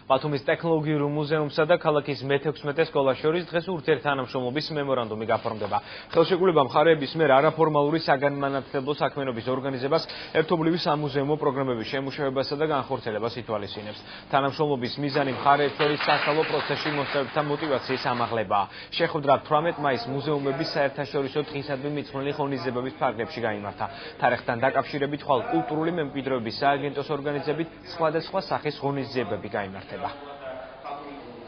ბათუმის ტექნოლოგიურ მუზეუმსა და ქალაქის მე-16 სკოლას შორის დღეს ურთიერთთანამშრომლობის მემორანდუმი გაფორმდება. ხელშეკრულება მხარეების მიერ არაფორმალური საგანმანათლებლო საქმიანობის ორგანიზებას, ერთობლივი სამუზეუმო პროგრამების შემუშავებასა და განხორციელებას ითვალისწინებს. თანამშრომლობის მიზანი მხარეებს შორის სასწავლო პროცესში მოსწავლეთა მოტივაციის ამაღლებაა. შეხვედრა 18 მაისს მუზეუმების საერთაშორისო დღისადმი მიძღვნილი ღონისძიებების ფარგლებში გაიმართა. თარიღთან დაკავშირებით ხვალ კულტურული მემკვიდრეობის სააგენტოს ორგანიზებით სხვადასხვა სახის ღონისძიებები გაიმართება.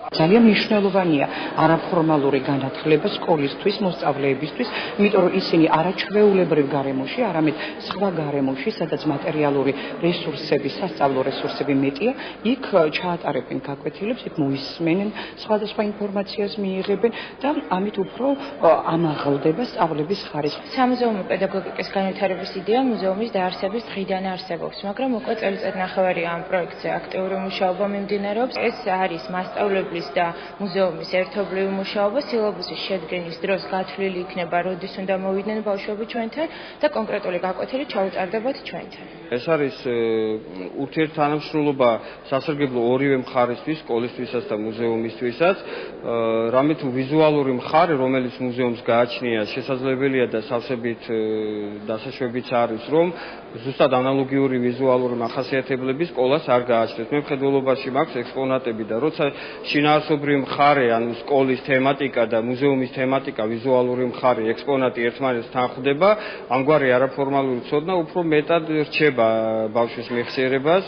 ძალიან მნიშვნელოვანია არაფორმალური განათლება სკოლისთვის, მოსწავლეებისთვის, იმიტომ რომ ისინი არაჩვეულებრივ გარემოში, არამედ სხვა გარემოში, სადაც მატერიალური რესურსები, სასწავლო რესურსები მეტია, იქ ჩაატარებენ გაკვეთილებს, იქ მოისმენენ, სხვადასხვა ინფორმაციას მიიღებენ და ამით უფრო ამაღლდება სწავლების ხარისხი. სამუზეუმო პედაგოგიკის განვითარების იდეა მუზეუმის დაარსების დღიდან არსებობს, მაგრამ უკვე წელიწადნახევარია ამ პროექტზე აქტიური მუშაობა მიმდინარეობს. ეს არის მასწავლებლის და მუზეუმის ერთობლივი მუშაობა, სილაბუსის შედგენის დროს გათვლილი იქნება, როდის უნდა მოვიდნენ ბავშვები ჩვენთან და კონკრეტული გაკვეთილი ჩაუტარდებათ ჩვენთან. ეს არის ურთიერთთანამშრომლობა სასარგებლო ორივე მხარისთვის, სკოლისთვისაც და მუზეუმისთვისაც. რამე თუ ვიზუალური მხარე, რომელიც მუზეუმს გააჩნია, შესაძლებელია და სავსებით დასაშვებიც არის, რომ ზუსტად ანალოგიური ვიზუალური მახასიათებლები სკოლას არ გააჩნდეს. მე მხედველობაში მაქვს ექსპონატები და როცა შინაარსობრივი მხარე, ანუ სკოლის თემატიკა და მუზეუმის თემატიკა, ვიზუალური მხარე, ექსპონატი ერთმანეთს თანხვდება, ამგვარი არაფორმალური ცოდნა უფრო მეტად რჩება ბავშვის მეხსიერებას.